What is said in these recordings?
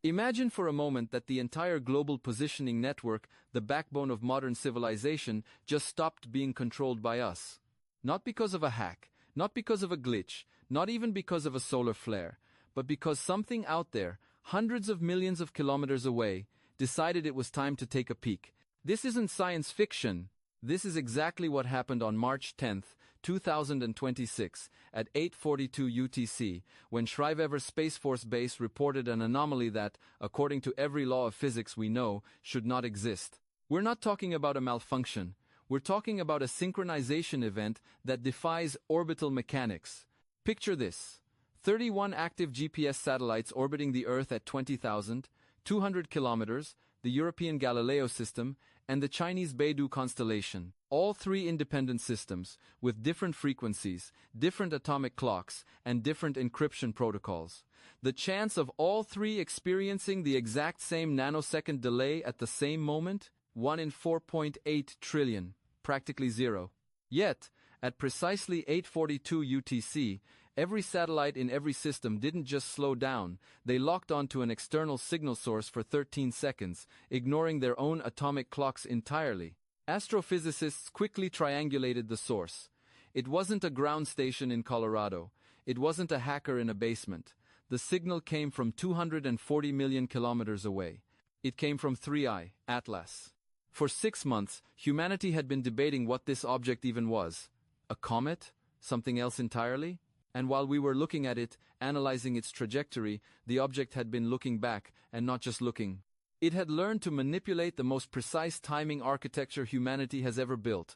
Imagine for a moment that the entire global positioning network, the backbone of modern civilization, just stopped being controlled by us. Not because of a hack, not because of a glitch, not even because of a solar flare, but because something out there, hundreds of millions of kilometers away, decided it was time to take a peek. This isn't science fiction. This is exactly what happened on March 10, 2026, at 8:42 UTC, when Schriever Space Force Base reported an anomaly that, according to every law of physics we know, should not exist. We're not talking about a malfunction. We're talking about a synchronization event that defies orbital mechanics. Picture this: 31 active GPS satellites orbiting the Earth at 20,200 kilometers, the European Galileo system, and the Chinese Beidou constellation. All three independent systems, with different frequencies, different atomic clocks, and different encryption protocols. The chance of all three experiencing the exact same nanosecond delay at the same moment? 1 in 4.8 trillion, practically zero. Yet, at precisely 8:42 UTC, every satellite in every system didn't just slow down, they locked onto an external signal source for 13 seconds, ignoring their own atomic clocks entirely. Astrophysicists quickly triangulated the source. It wasn't a ground station in Colorado. It wasn't a hacker in a basement. The signal came from 240 million kilometers away. It came from 3I, Atlas. For 6 months, humanity had been debating what this object even was. A comet? Something else entirely? And while we were looking at it, analyzing its trajectory, the object had been looking back, and not just looking. It had learned to manipulate the most precise timing architecture humanity has ever built.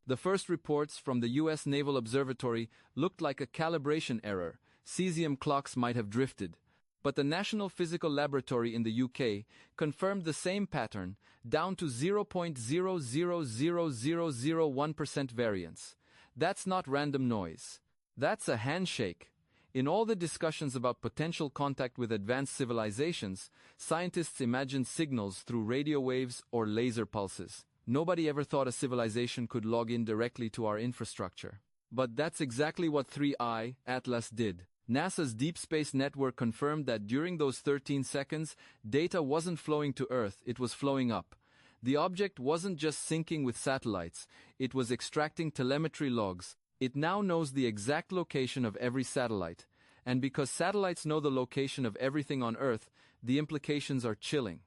The first reports from the U.S. Naval Observatory looked like a calibration error. Cesium clocks might have drifted. But the National Physical Laboratory in the UK confirmed the same pattern, down to 0.000001% variance. That's not random noise. That's a handshake. In all the discussions about potential contact with advanced civilizations, scientists imagined signals through radio waves or laser pulses. Nobody ever thought a civilization could log in directly to our infrastructure. But that's exactly what 3I, Atlas did. NASA's Deep Space Network confirmed that during those 13 seconds, data wasn't flowing to Earth, it was flowing up. The object wasn't just syncing with satellites, it was extracting telemetry logs. It now knows the exact location of every satellite. And because satellites know the location of everything on Earth, the implications are chilling.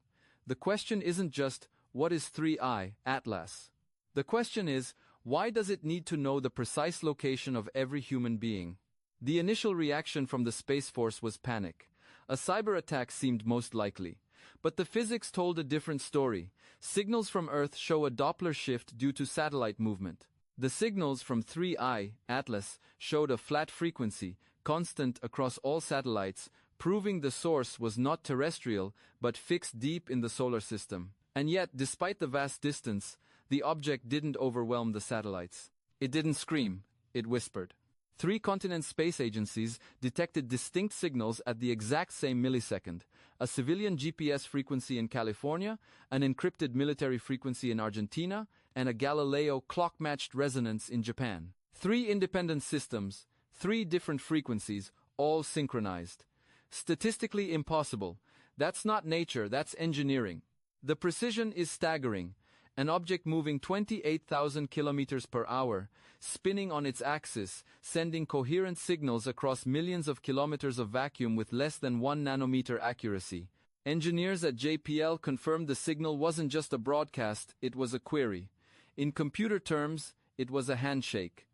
The question isn't just, what is 3I, Atlas? The question is, why does it need to know the precise location of every human being? The initial reaction from the Space Force was panic. A cyber attack seemed most likely. But the physics told a different story. Signals from Earth show a Doppler shift due to satellite movement. The signals from 3I, Atlas, showed a flat frequency, constant across all satellites, proving the source was not terrestrial, but fixed deep in the solar system. And yet, despite the vast distance, the object didn't overwhelm the satellites. It didn't scream, it whispered. 3 continent space agencies detected distinct signals at the exact same millisecond: a civilian GPS frequency in California, an encrypted military frequency in Argentina, and a Galileo clock-matched resonance in Japan. 3 independent systems, 3 different frequencies, all synchronized. Statistically impossible. That's not nature, that's engineering. The precision is staggering. An object moving 28,000 kilometers per hour, spinning on its axis, sending coherent signals across millions of kilometers of vacuum with less than 1 nanometer accuracy. Engineers at JPL confirmed the signal wasn't just a broadcast, it was a query. In computer terms, it was a handshake.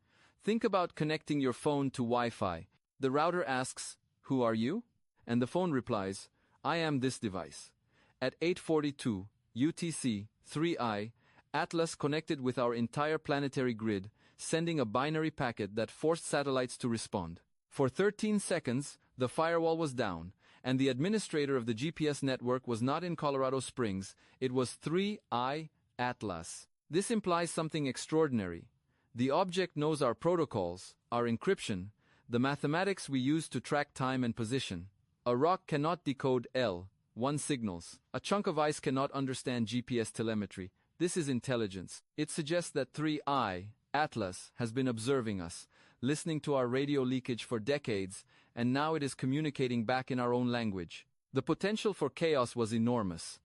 Think about connecting your phone to Wi-Fi. The router asks, "Who are you?" And the phone replies, "I am this device." At 8:42 UTC, 3I, Atlas connected with our entire planetary grid, sending a binary packet that forced satellites to respond. For 13 seconds, the firewall was down, and the administrator of the GPS network was not in Colorado Springs, it was 3I, Atlas. This implies something extraordinary. The object knows our protocols, our encryption, the mathematics we use to track time and position. A rock cannot decode L1 signals. A chunk of ice cannot understand GPS telemetry. This is intelligence. It suggests that 3I, Atlas, has been observing us, listening to our radio leakage for decades, and now it is communicating back in our own language. The potential for chaos was enormous.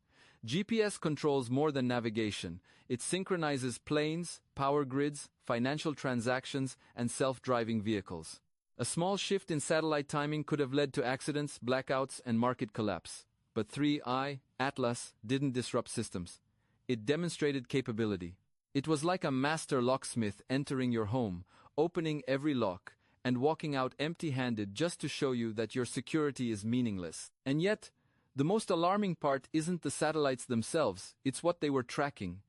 GPS controls more than navigation. It synchronizes planes, power grids, financial transactions, and self-driving vehicles. A small shift in satellite timing could have led to accidents, blackouts, and market collapse. But 3I, Atlas, didn't disrupt systems. It demonstrated capability. It was like a master locksmith entering your home, opening every lock, and walking out empty-handed just to show you that your security is meaningless. And yet, the most alarming part isn't the satellites themselves, it's what they were tracking.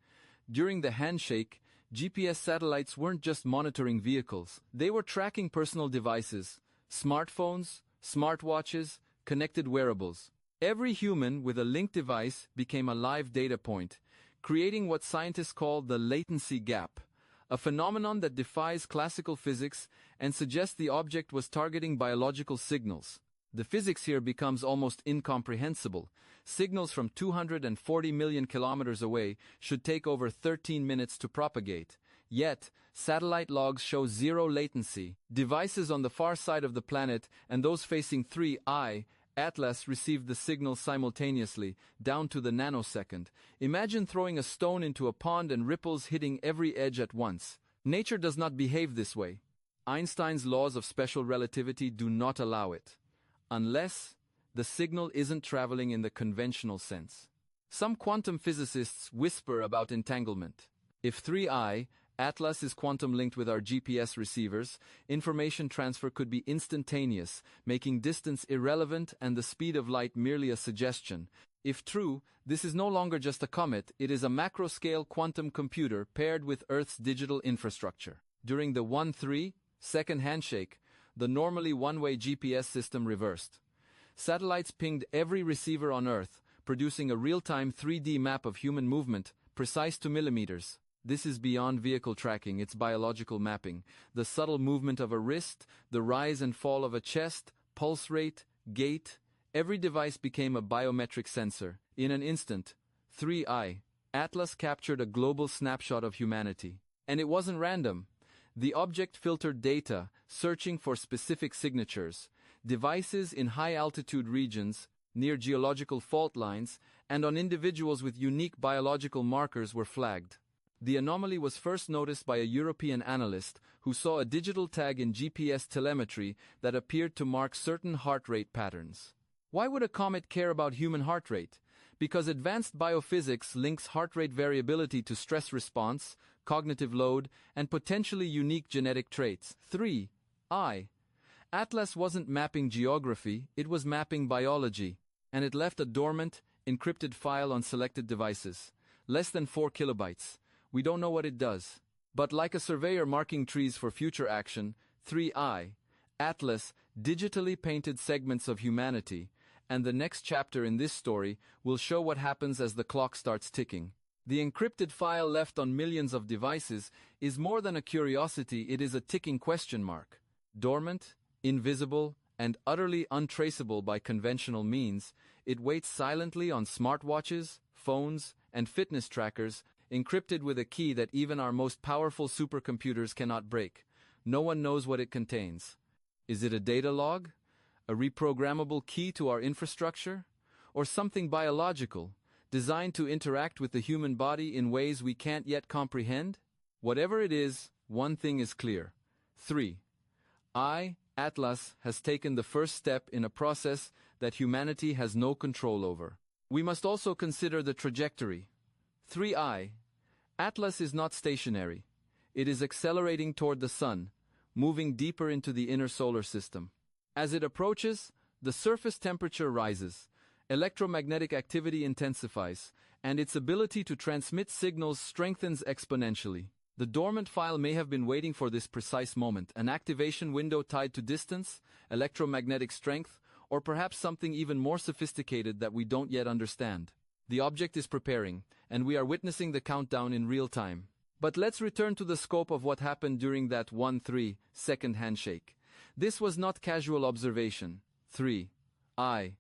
During the Handshake, GPS satellites weren't just monitoring vehicles, they were tracking personal devices, smartphones, smartwatches, connected wearables. Every human with a linked device became a live data point, creating what scientists call the latency gap, a phenomenon that defies classical physics and suggests the object was targeting biological signals. The physics here becomes almost incomprehensible. Signals from 240 million kilometers away should take over 13 minutes to propagate. Yet, satellite logs show zero latency. Devices on the far side of the planet and those facing 3I, Atlas, received the signal simultaneously, down to the nanosecond. Imagine throwing a stone into a pond and ripples hitting every edge at once. Nature does not behave this way. Einstein's laws of special relativity do not allow it. Unless the signal isn't traveling in the conventional sense. Some quantum physicists whisper about entanglement. If 3I, Atlas, is quantum linked with our GPS receivers, information transfer could be instantaneous, making distance irrelevant and the speed of light merely a suggestion. If true, this is no longer just a comet, it is a macro-scale quantum computer paired with Earth's digital infrastructure. During the 1-3 second handshake, the normally one-way GPS system reversed. Satellites pinged every receiver on Earth, producing a real-time 3D map of human movement, precise to millimeters. This is beyond vehicle tracking, it's biological mapping. The subtle movement of a wrist, the rise and fall of a chest, pulse rate, gait. Every device became a biometric sensor. In an instant, 3I, Atlas captured a global snapshot of humanity. And it wasn't random. The object filtered data, searching for specific signatures, devices in high-altitude regions, near geological fault lines, and on individuals with unique biological markers were flagged. The anomaly was first noticed by a European analyst who saw a digital tag in GPS telemetry that appeared to mark certain heart rate patterns. Why would a comet care about human heart rate? Because advanced biophysics links heart rate variability to stress response, cognitive load, and potentially unique genetic traits. 3I. Atlas wasn't mapping geography, it was mapping biology, and it left a dormant, encrypted file on selected devices. Less than 4 kilobytes. We don't know what it does. But like a surveyor marking trees for future action, 3I, Atlas digitally painted segments of humanity, and the next chapter in this story will show what happens as the clock starts ticking. The encrypted file left on millions of devices is more than a curiosity, it is a ticking question mark. Dormant, invisible, and utterly untraceable by conventional means, it waits silently on smartwatches, phones, and fitness trackers, encrypted with a key that even our most powerful supercomputers cannot break. No one knows what it contains. Is it a data log? A reprogrammable key to our infrastructure? Or something biological, designed to interact with the human body in ways we can't yet comprehend? Whatever it is, one thing is clear. 3I, Atlas, has taken the first step in a process that humanity has no control over. We must also consider the trajectory. 3I, Atlas is not stationary. It is accelerating toward the sun, moving deeper into the inner solar system. As it approaches, the surface temperature rises, electromagnetic activity intensifies, and its ability to transmit signals strengthens exponentially. The dormant file may have been waiting for this precise moment, an activation window tied to distance, electromagnetic strength, or perhaps something even more sophisticated that we don't yet understand. The object is preparing, and we are witnessing the countdown in real time. But let's return to the scope of what happened during that 1-3 second handshake. This was not casual observation. 3I.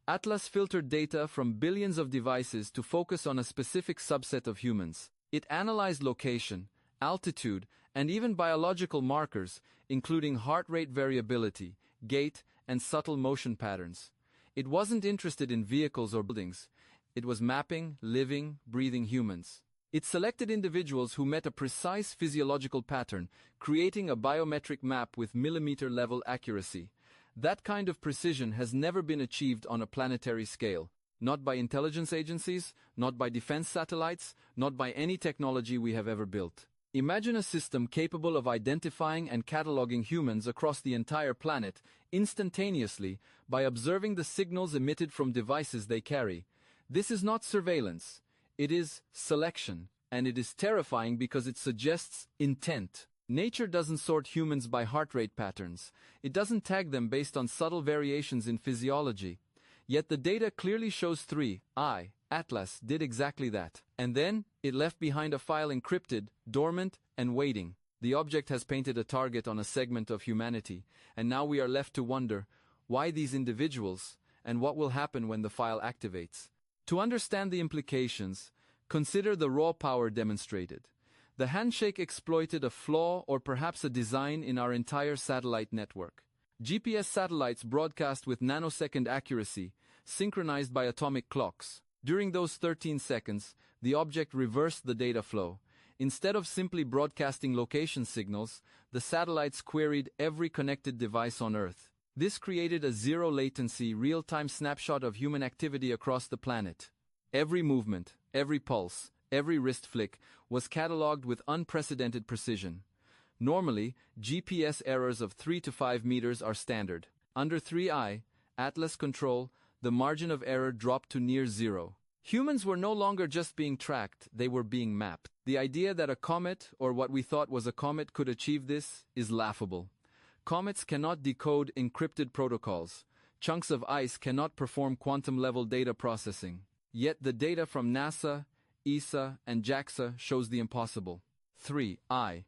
Atlas filtered data from billions of devices to focus on a specific subset of humans. It analyzed location, altitude, and even biological markers, including heart rate variability, gait, and subtle motion patterns. It wasn't interested in vehicles or buildings. It was mapping living, breathing humans. It selected individuals who met a precise physiological pattern, creating a biometric map with millimeter-level accuracy. That kind of precision has never been achieved on a planetary scale. Not by intelligence agencies, not by defense satellites, not by any technology we have ever built. Imagine a system capable of identifying and cataloging humans across the entire planet instantaneously by observing the signals emitted from devices they carry. This is not surveillance. It is selection, and it is terrifying because it suggests intent. Nature doesn't sort humans by heart rate patterns. It doesn't tag them based on subtle variations in physiology. Yet the data clearly shows 3I, Atlas, did exactly that. And then, it left behind a file encrypted, dormant, and waiting. The object has painted a target on a segment of humanity, and now we are left to wonder, why these individuals, and what will happen when the file activates? To understand the implications, consider the raw power demonstrated. The Handshake exploited a flaw or perhaps a design in our entire satellite network. GPS satellites broadcast with nanosecond accuracy, synchronized by atomic clocks. During those 13 seconds, the object reversed the data flow. Instead of simply broadcasting location signals, the satellites queried every connected device on Earth. This created a zero-latency, real-time snapshot of human activity across the planet. Every movement, every pulse, every wrist flick was catalogued with unprecedented precision. Normally, GPS errors of 3 to 5 meters are standard. Under 3I, Atlas control, the margin of error dropped to near zero. Humans were no longer just being tracked, they were being mapped. The idea that a comet, or what we thought was a comet, could achieve this is laughable. Comets cannot decode encrypted protocols. Chunks of ice cannot perform quantum-level data processing. Yet the data from NASA, ESA, and JAXA shows the impossible. 3I.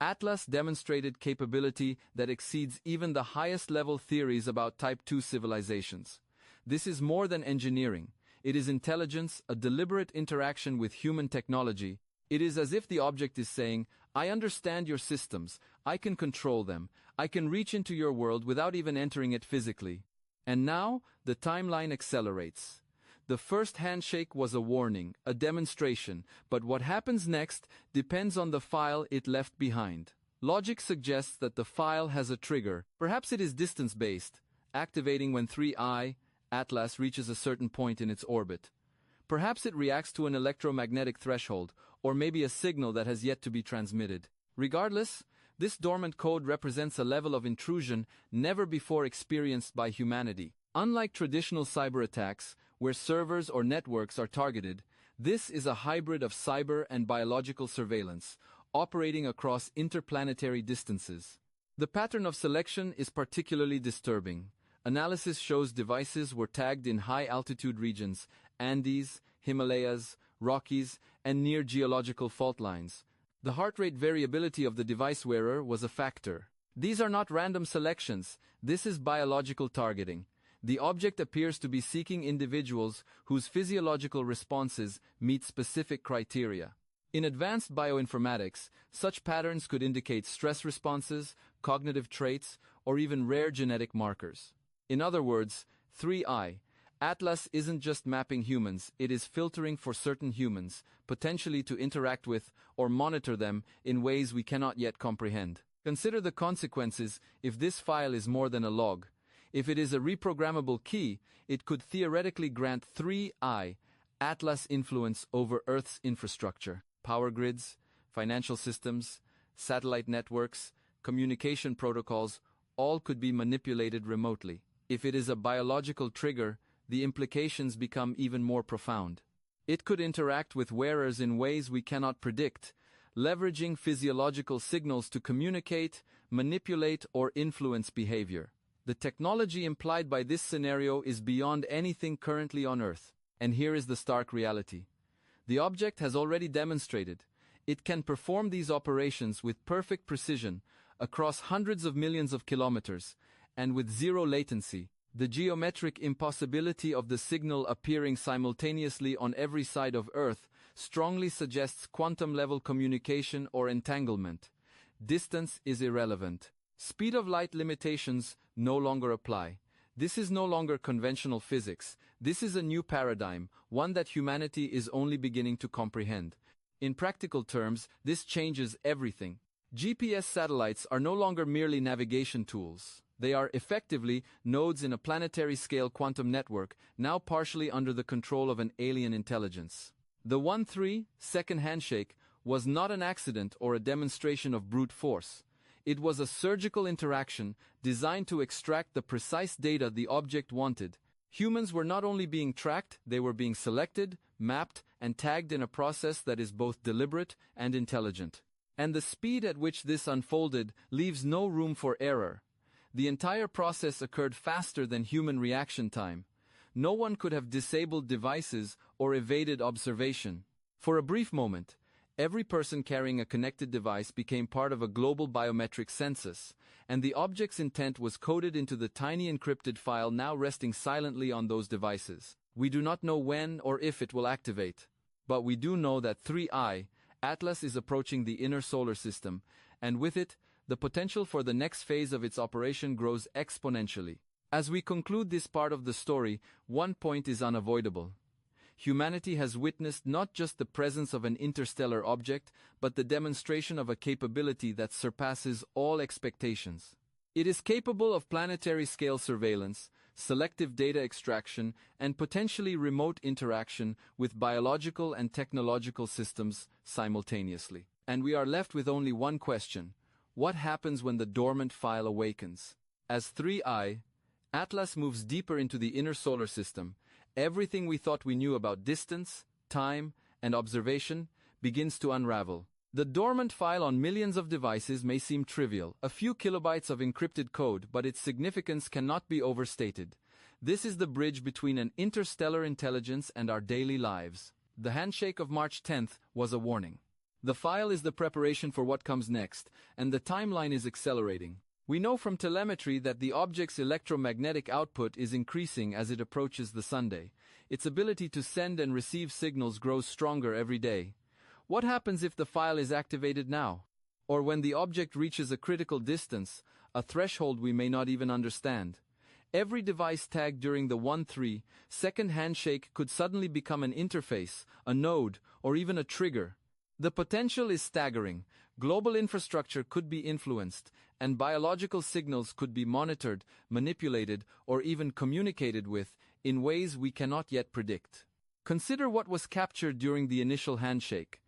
Atlas demonstrated capability that exceeds even the highest-level theories about Type 2 civilizations. This is more than engineering. It is intelligence, a deliberate interaction with human technology. It is as if the object is saying, I understand your systems, I can control them, I can reach into your world without even entering it physically. And now, the timeline accelerates. The first handshake was a warning, a demonstration, but what happens next depends on the file it left behind. Logic suggests that the file has a trigger. Perhaps it is distance-based, activating when 3I, Atlas, reaches a certain point in its orbit. Perhaps it reacts to an electromagnetic threshold, or maybe a signal that has yet to be transmitted. Regardless, this dormant code represents a level of intrusion never before experienced by humanity. Unlike traditional cyber attacks, where servers or networks are targeted, this is a hybrid of cyber and biological surveillance, operating across interplanetary distances. The pattern of selection is particularly disturbing. Analysis shows devices were tagged in high-altitude regions, Andes, Himalayas, Rockies, and near geological fault lines. The heart rate variability of the device wearer was a factor. These are not random selections, this is biological targeting. The object appears to be seeking individuals whose physiological responses meet specific criteria. In advanced bioinformatics, such patterns could indicate stress responses, cognitive traits, or even rare genetic markers. In other words, 3I, Atlas isn't just mapping humans, it is filtering for certain humans, potentially to interact with or monitor them in ways we cannot yet comprehend. Consider the consequences if this file is more than a log. If it is a reprogrammable key, it could theoretically grant 3I, Atlas influence over Earth's infrastructure. Power grids, financial systems, satellite networks, communication protocols, all could be manipulated remotely. If it is a biological trigger, the implications become even more profound. It could interact with wearers in ways we cannot predict, leveraging physiological signals to communicate, manipulate, or influence behavior. The technology implied by this scenario is beyond anything currently on Earth. And here is the stark reality. The object has already demonstrated it can perform these operations with perfect precision across hundreds of millions of kilometers, and with zero latency. The geometric impossibility of the signal appearing simultaneously on every side of Earth strongly suggests quantum-level communication or entanglement. Distance is irrelevant. Speed of light limitations no longer apply. This is no longer conventional physics. This is a new paradigm, one that humanity is only beginning to comprehend. In practical terms, this changes everything. GPS satellites are no longer merely navigation tools. They are effectively nodes in a planetary-scale quantum network, now partially under the control of an alien intelligence. The 1-3-second handshake was not an accident or a demonstration of brute force. It was a surgical interaction designed to extract the precise data the object wanted. Humans were not only being tracked, they were being selected, mapped, and tagged in a process that is both deliberate and intelligent. And the speed at which this unfolded leaves no room for error. The entire process occurred faster than human reaction time. No one could have disabled devices or evaded observation. For a brief moment, every person carrying a connected device became part of a global biometric census, and the object's intent was coded into the tiny encrypted file now resting silently on those devices. We do not know when or if it will activate, but we do know that 3I, Atlas, is approaching the inner solar system, and with it, the potential for the next phase of its operation grows exponentially. As we conclude this part of the story, one point is unavoidable. Humanity has witnessed not just the presence of an interstellar object, but the demonstration of a capability that surpasses all expectations. It is capable of planetary-scale surveillance, selective data extraction, and potentially remote interaction with biological and technological systems simultaneously. And we are left with only one question: what happens when the dormant file awakens? As 3I, Atlas moves deeper into the inner solar system, everything we thought we knew about distance, time, and observation begins to unravel. The dormant file on millions of devices may seem trivial, a few kilobytes of encrypted code, but its significance cannot be overstated. This is the bridge between an interstellar intelligence and our daily lives. The handshake of March 10th was a warning. The file is the preparation for what comes next, and the timeline is accelerating. We know from telemetry that the object's electromagnetic output is increasing as it approaches the Sunday. Its ability to send and receive signals grows stronger every day. What happens if the file is activated now? Or when the object reaches a critical distance, a threshold we may not even understand? Every device tagged during the 1-3-second handshake could suddenly become an interface, a node, or even a trigger. The potential is staggering. Global infrastructure could be influenced, and biological signals could be monitored, manipulated, or even communicated with in ways we cannot yet predict. Consider what was captured during the initial handshake.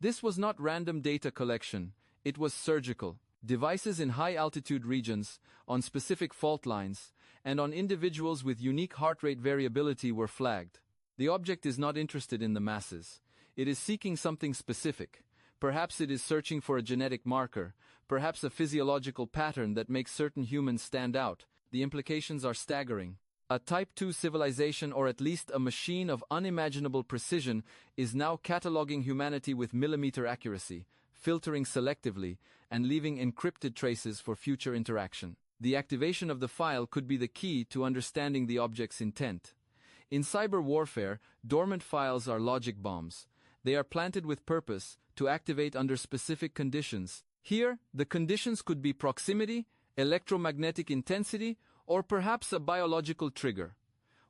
This was not random data collection, it was surgical. Devices in high-altitude regions, on specific fault lines, and on individuals with unique heart rate variability were flagged. The object is not interested in the masses. It is seeking something specific. Perhaps it is searching for a genetic marker, perhaps a physiological pattern that makes certain humans stand out. The implications are staggering. A Type 2 civilization, or at least a machine of unimaginable precision, is now cataloging humanity with millimeter accuracy, filtering selectively, and leaving encrypted traces for future interaction. The activation of the file could be the key to understanding the object's intent. In cyber warfare, dormant files are logic bombs. They are planted with purpose to activate under specific conditions. Here, the conditions could be proximity, electromagnetic intensity, or perhaps a biological trigger.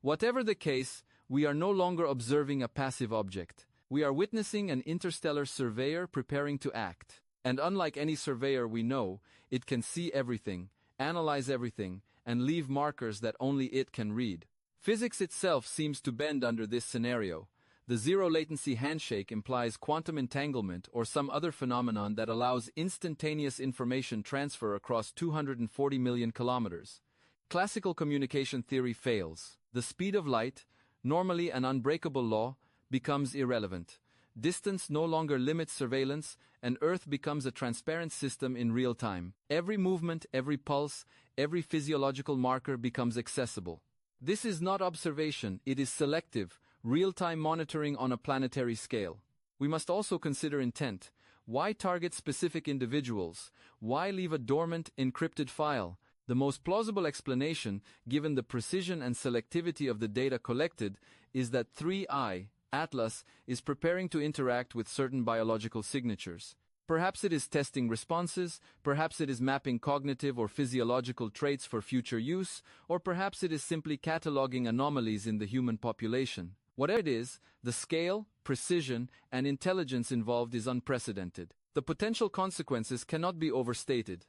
Whatever the case, we are no longer observing a passive object. We are witnessing an interstellar surveyor preparing to act. And unlike any surveyor we know, it can see everything, analyze everything, and leave markers that only it can read. Physics itself seems to bend under this scenario. The zero-latency handshake implies quantum entanglement or some other phenomenon that allows instantaneous information transfer across 240 million kilometers. Classical communication theory fails. The speed of light, normally an unbreakable law, becomes irrelevant. Distance no longer limits surveillance, and Earth becomes a transparent system in real time. Every movement, every pulse, every physiological marker becomes accessible. This is not observation, it is selective, real-time monitoring on a planetary scale. We must also consider intent. Why target specific individuals? Why leave a dormant, encrypted file? The most plausible explanation, given the precision and selectivity of the data collected, is that 3I, Atlas, is preparing to interact with certain biological signatures. Perhaps it is testing responses, perhaps it is mapping cognitive or physiological traits for future use, or perhaps it is simply cataloging anomalies in the human population. Whatever it is, the scale, precision, and intelligence involved is unprecedented. The potential consequences cannot be overstated.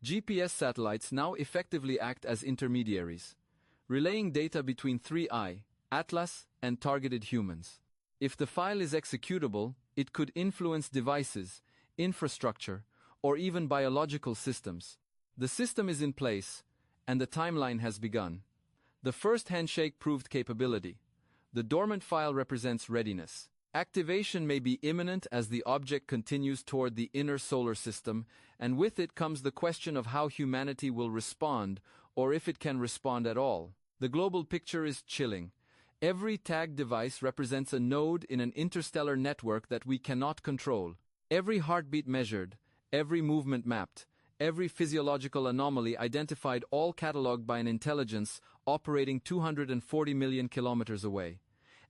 GPS satellites now effectively act as intermediaries, relaying data between 3I, Atlas, and targeted humans. If the file is executable, it could influence devices, infrastructure, or even biological systems. The system is in place, and the timeline has begun. The first handshake proved capability. The dormant file represents readiness. Activation may be imminent as the object continues toward the inner solar system, and with it comes the question of how humanity will respond, or if it can respond at all. The global picture is chilling. Every tagged device represents a node in an interstellar network that we cannot control. Every heartbeat measured, every movement mapped, every physiological anomaly identified, all catalogued by an intelligence operating 240 million kilometers away.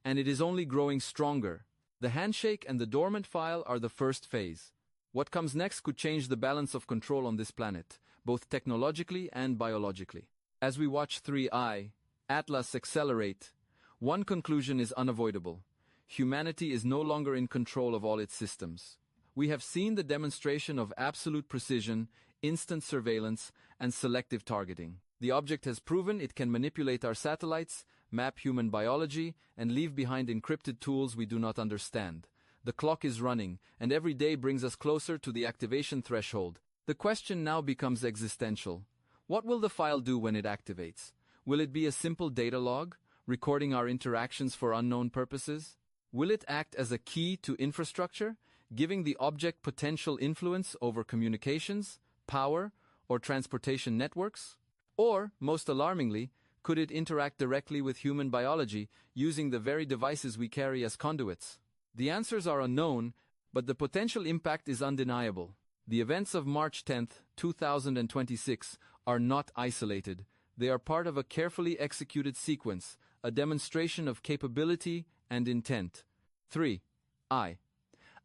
And it is only growing stronger. The handshake and the dormant file are the first phase. What comes next could change the balance of control on this planet, both technologically and biologically. As we watch 3I, Atlas accelerate, one conclusion is unavoidable. Humanity is no longer in control of all its systems. We have seen the demonstration of absolute precision, instant surveillance, and selective targeting. The object has proven it can manipulate our satellites, map human biology, and leave behind encrypted tools we do not understand. The clock is running, and every day brings us closer to the activation threshold. The question now becomes existential. What will the file do when it activates? Will it be a simple data log, recording our interactions for unknown purposes? Will it act as a key to infrastructure, giving the object potential influence over communications, power, or transportation networks? Or, most alarmingly, could it interact directly with human biology, using the very devices we carry as conduits? The answers are unknown, but the potential impact is undeniable. The events of March 10, 2026 are not isolated. They are part of a carefully executed sequence, a demonstration of capability and intent. 3I.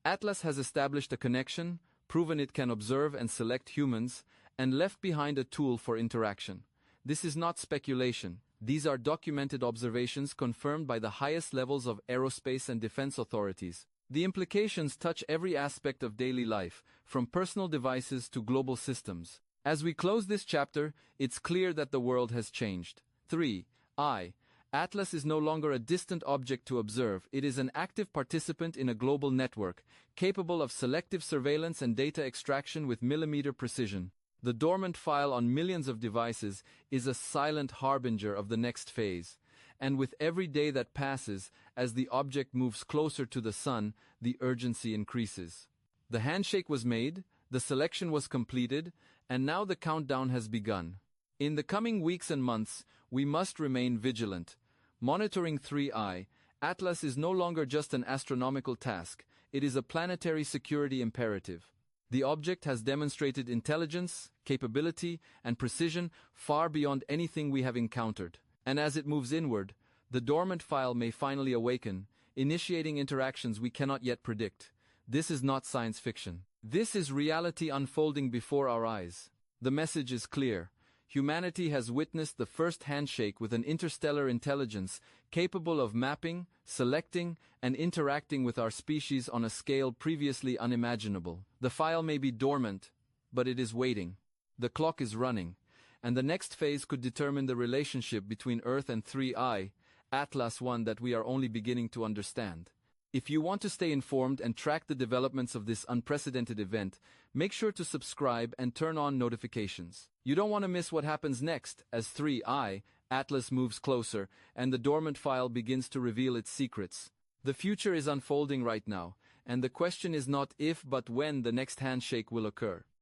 Atlas has established a connection, proven it can observe and select humans, and left behind a tool for interaction. This is not speculation. These are documented observations confirmed by the highest levels of aerospace and defense authorities. The implications touch every aspect of daily life, from personal devices to global systems. As we close this chapter, it's clear that the world has changed. 3I. Atlas is no longer a distant object to observe. It is an active participant in a global network, capable of selective surveillance and data extraction with millimeter precision. The dormant file on millions of devices is a silent harbinger of the next phase. And with every day that passes, as the object moves closer to the sun, the urgency increases. The handshake was made, the selection was completed, and now the countdown has begun. In the coming weeks and months, we must remain vigilant. Monitoring 3I, Atlas is no longer just an astronomical task, it is a planetary security imperative. The object has demonstrated intelligence, capability, and precision far beyond anything we have encountered. And as it moves inward, the dormant file may finally awaken, initiating interactions we cannot yet predict. This is not science fiction. This is reality unfolding before our eyes. The message is clear. Humanity has witnessed the first handshake with an interstellar intelligence capable of mapping, selecting, and interacting with our species on a scale previously unimaginable. The file may be dormant, but it is waiting. The clock is running, and the next phase could determine the relationship between Earth and 3I, Atlas, one that we are only beginning to understand. If you want to stay informed and track the developments of this unprecedented event, make sure to subscribe and turn on notifications. You don't want to miss what happens next as 3I, Atlas moves closer, and the dormant file begins to reveal its secrets. The future is unfolding right now, and the question is not if but when the next handshake will occur.